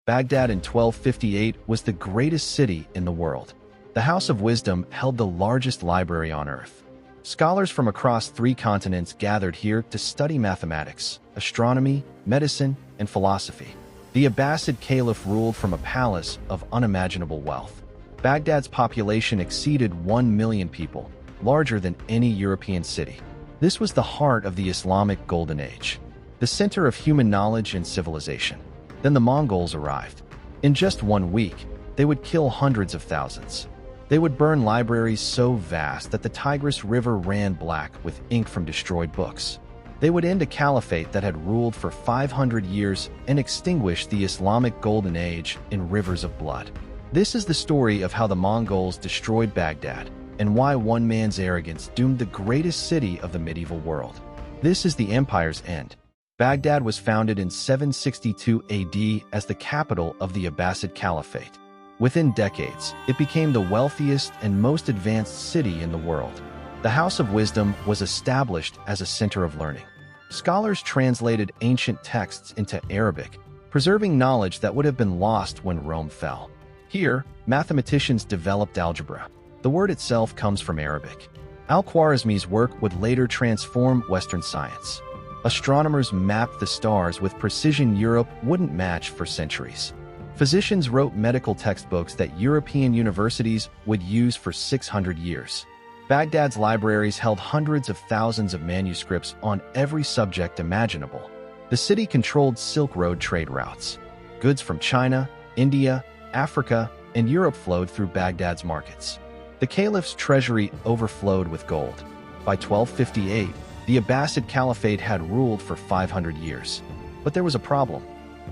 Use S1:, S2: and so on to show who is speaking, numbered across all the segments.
S1: Baghdad in 1258 was the greatest city in the world. The House of Wisdom held the largest library on earth. Scholars from across 3 continents gathered here to study mathematics, astronomy, medicine, and philosophy. The Abbasid Caliph ruled from a palace of unimaginable wealth. Baghdad's population exceeded 1 million people, larger than any European city. This was the heart of the Islamic Golden Age, the center of human knowledge and civilization. Then the Mongols arrived. In just 1 week, they would kill hundreds of thousands. They would burn libraries so vast that the Tigris River ran black with ink from destroyed books. They would end a caliphate that had ruled for 500 years and extinguish the Islamic Golden Age in rivers of blood. This is the story of how the Mongols destroyed Baghdad and why one man's arrogance doomed the greatest city of the medieval world. This is the empire's end. Baghdad was founded in 762 AD as the capital of the Abbasid Caliphate. Within decades, it became the wealthiest and most advanced city in the world. The House of Wisdom was established as a center of learning. Scholars translated ancient texts into Arabic, preserving knowledge that would have been lost when Rome fell. Here, mathematicians developed algebra. The word itself comes from Arabic. Al-Khwarizmi's work would later transform Western science. Astronomers mapped the stars with precision Europe wouldn't match for centuries. Physicians wrote medical textbooks that European universities would use for 600 years. Baghdad's libraries held hundreds of thousands of manuscripts on every subject imaginable. The city controlled Silk Road trade routes. Goods from China, India, Africa, and Europe flowed through Baghdad's markets. The caliph's treasury overflowed with gold. By 1258, the Abbasid Caliphate had ruled for 500 years. But there was a problem.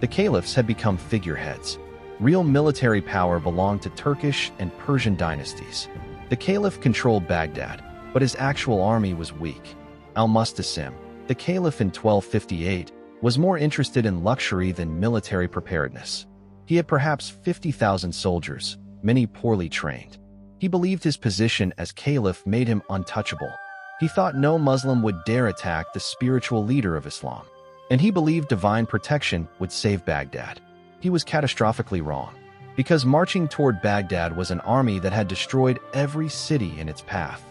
S1: The caliphs had become figureheads. Real military power belonged to Turkish and Persian dynasties. The caliph controlled Baghdad, but his actual army was weak. Al-Musta'sim, the caliph in 1258, was more interested in luxury than military preparedness. He had perhaps 50,000 soldiers, many poorly trained. He believed his position as caliph made him untouchable. He thought no Muslim would dare attack the spiritual leader of Islam. And he believed divine protection would save Baghdad. He was catastrophically wrong, because marching toward Baghdad was an army that had destroyed every city in its path.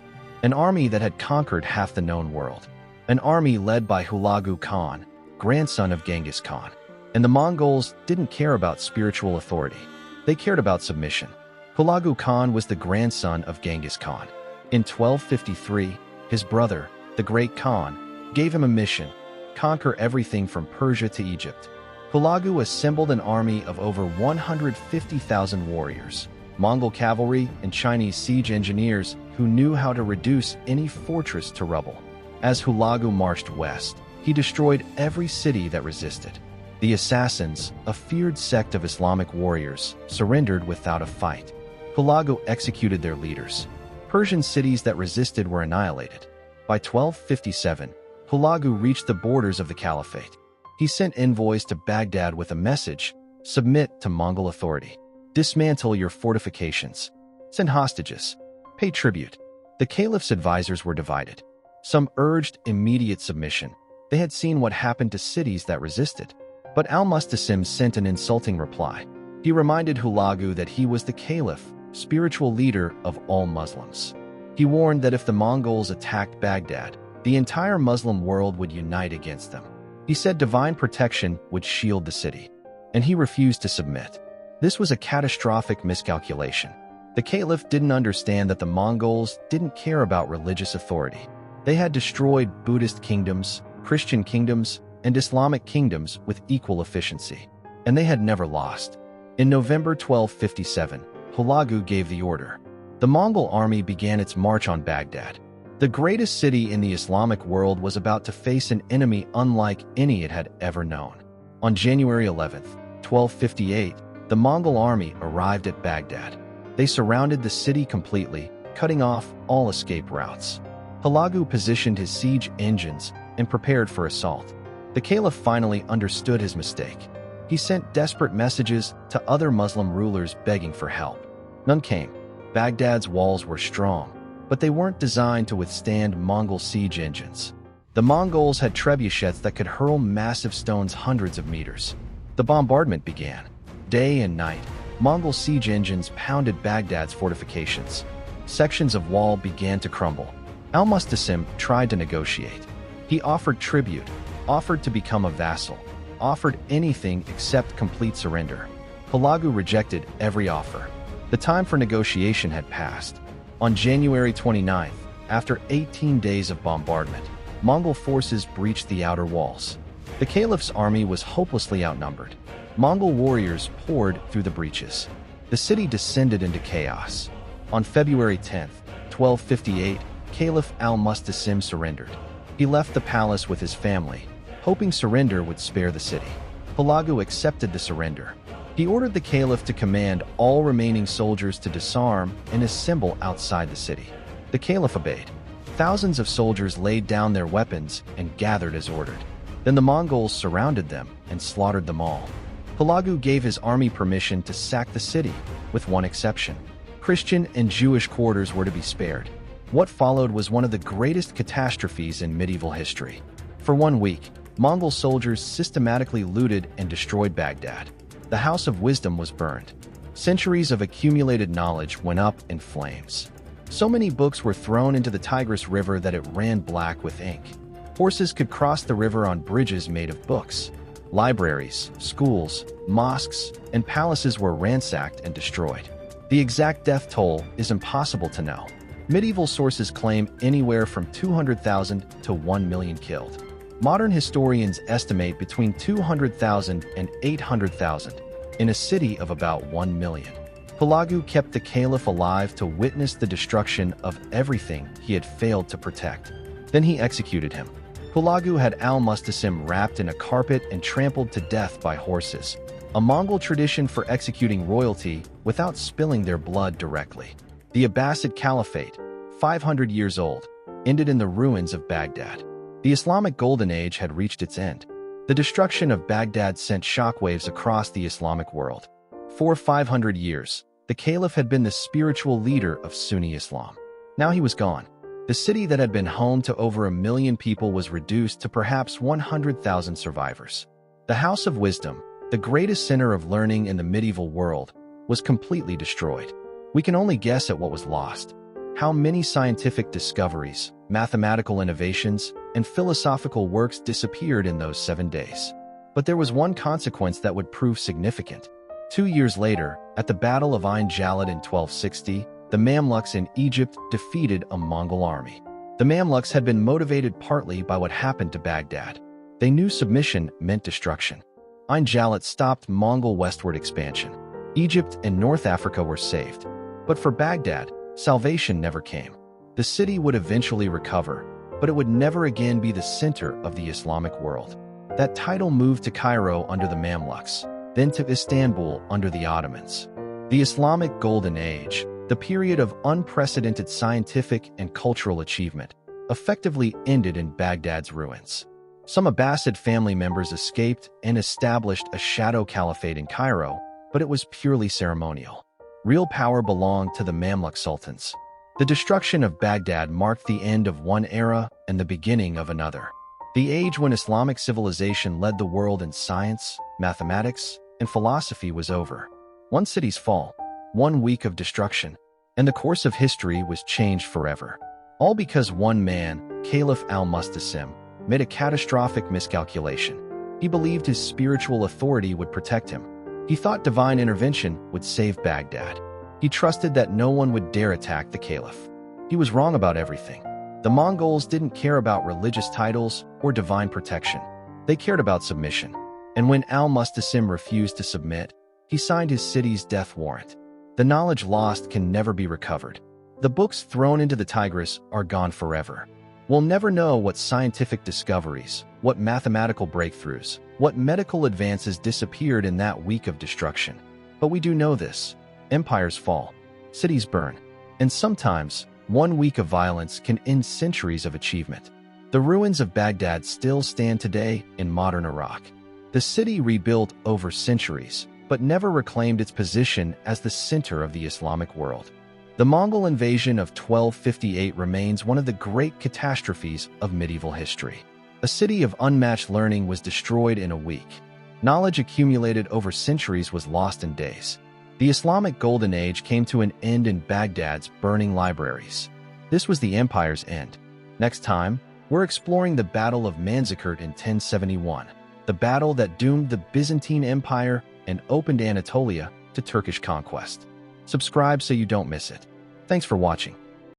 S1: An army that had conquered half the known world. An army led by Hulagu Khan, grandson of Genghis Khan. And the Mongols didn't care about spiritual authority. They cared about submission. Hulagu Khan was the grandson of Genghis Khan. In 1253, his brother, the Great Khan, gave him a mission: conquer everything from Persia to Egypt. Hulagu assembled an army of over 150,000 warriors, Mongol cavalry, and Chinese siege engineers who knew how to reduce any fortress to rubble. As Hulagu marched west, he destroyed every city that resisted. The assassins, a feared sect of Islamic warriors, surrendered without a fight. Hulagu executed their leaders. Persian cities that resisted were annihilated. By 1257, Hulagu reached the borders of the caliphate. He sent envoys to Baghdad with a message: submit to Mongol authority. Dismantle your fortifications. Send hostages. Pay tribute. The caliph's advisors were divided. Some urged immediate submission. They had seen what happened to cities that resisted. But Al-Musta'sim sent an insulting reply. He reminded Hulagu that he was the caliph, spiritual leader of all Muslims. He warned that if the Mongols attacked Baghdad, the entire Muslim world would unite against them. He said divine protection would shield the city, and he refused to submit. This was a catastrophic miscalculation. The caliph didn't understand that the Mongols didn't care about religious authority. They had destroyed Buddhist kingdoms, Christian kingdoms, and Islamic kingdoms with equal efficiency, and they had never lost. In November 1257, Hulagu gave the order. The Mongol army began its march on Baghdad. The greatest city in the Islamic world was about to face an enemy unlike any it had ever known. On January 11, 1258, the Mongol army arrived at Baghdad. They surrounded the city completely, cutting off all escape routes. Hulagu positioned his siege engines and prepared for assault. The caliph finally understood his mistake. He sent desperate messages to other Muslim rulers begging for help. None came. Baghdad's walls were strong, but they weren't designed to withstand Mongol siege engines. The Mongols had trebuchets that could hurl massive stones hundreds of meters. The bombardment began. Day and night, Mongol siege engines pounded Baghdad's fortifications. Sections of wall began to crumble. Al-Musta'sim tried to negotiate. He offered tribute, offered to become a vassal, offered anything except complete surrender. Hulagu rejected every offer. The time for negotiation had passed. On January 29th, after 18 days of bombardment, Mongol forces breached the outer walls. The Caliph's army was hopelessly outnumbered. Mongol warriors poured through the breaches. The city descended into chaos. On February 10th, 1258, Caliph Al-Musta'sim surrendered. He left the palace with his family, hoping surrender would spare the city. Hulagu accepted the surrender. He ordered the Caliph to command all remaining soldiers to disarm and assemble outside the city. The Caliph obeyed. Thousands of soldiers laid down their weapons and gathered as ordered. Then the Mongols surrounded them and slaughtered them all. Hulagu gave his army permission to sack the city, with one exception. Christian and Jewish quarters were to be spared. What followed was one of the greatest catastrophes in medieval history. For 1 week, Mongol soldiers systematically looted and destroyed Baghdad. The House of Wisdom was burned. Centuries of accumulated knowledge went up in flames. So many books were thrown into the Tigris River that it ran black with ink. Horses could cross the river on bridges made of books. Libraries, schools, mosques, and palaces were ransacked and destroyed. The exact death toll is impossible to know. Medieval sources claim anywhere from 200,000 to 1 million killed. Modern historians estimate between 200,000 and 800,000 in a city of about 1 million. Hulagu kept the Caliph alive to witness the destruction of everything he had failed to protect. Then he executed him. Hulagu had Al-Musta'sim wrapped in a carpet and trampled to death by horses, a Mongol tradition for executing royalty without spilling their blood directly. The Abbasid Caliphate, 500 years old, ended in the ruins of Baghdad. The Islamic Golden Age had reached its end. The destruction of Baghdad sent shockwaves across the Islamic world. For 500 years, the Caliph had been the spiritual leader of Sunni Islam. Now he was gone. The city that had been home to over 1 million people was reduced to perhaps 100,000 survivors. The House of Wisdom, the greatest center of learning in the medieval world, was completely destroyed. We can only guess at what was lost. How many scientific discoveries, mathematical innovations, and philosophical works disappeared in those 7 days. But there was one consequence that would prove significant. 2 years later, at the Battle of Ain Jalut in 1260, the Mamluks in Egypt defeated a Mongol army. The Mamluks had been motivated partly by what happened to Baghdad. They knew submission meant destruction. Ain Jalut stopped Mongol westward expansion. Egypt and North Africa were saved. But for Baghdad, salvation never came. The city would eventually recover, but it would never again be the center of the Islamic world. That title moved to Cairo under the Mamluks, then to Istanbul under the Ottomans. The Islamic Golden Age, the period of unprecedented scientific and cultural achievement, effectively ended in Baghdad's ruins. Some Abbasid family members escaped and established a shadow caliphate in Cairo, but it was purely ceremonial. Real power belonged to the Mamluk sultans. The destruction of Baghdad marked the end of one era and the beginning of another. The age when Islamic civilization led the world in science, mathematics, and philosophy was over. One city's fall, 1 week of destruction, and the course of history was changed forever. All because one man, Caliph Al-Musta'sim, made a catastrophic miscalculation. He believed his spiritual authority would protect him. He thought divine intervention would save Baghdad. He trusted that no one would dare attack the Caliph. He was wrong about everything. The Mongols didn't care about religious titles or divine protection. They cared about submission. And when Al-Musta'sim refused to submit, he signed his city's death warrant. The knowledge lost can never be recovered. The books thrown into the Tigris are gone forever. We'll never know what scientific discoveries, what mathematical breakthroughs, what medical advances disappeared in that week of destruction. But we do know this. Empires fall, cities burn, and sometimes 1 week of violence can end centuries of achievement. The ruins of Baghdad still stand today in modern Iraq. The city rebuilt over centuries, but never reclaimed its position as the center of the Islamic world. The Mongol invasion of 1258 remains one of the great catastrophes of medieval history. A city of unmatched learning was destroyed in a week. Knowledge accumulated over centuries was lost in days. The Islamic Golden Age came to an end in Baghdad's burning libraries. This was the empire's end. Next time, we're exploring the Battle of Manzikert in 1071, the battle that doomed the Byzantine Empire and opened Anatolia to Turkish conquest. Subscribe so you don't miss it. Thanks for watching.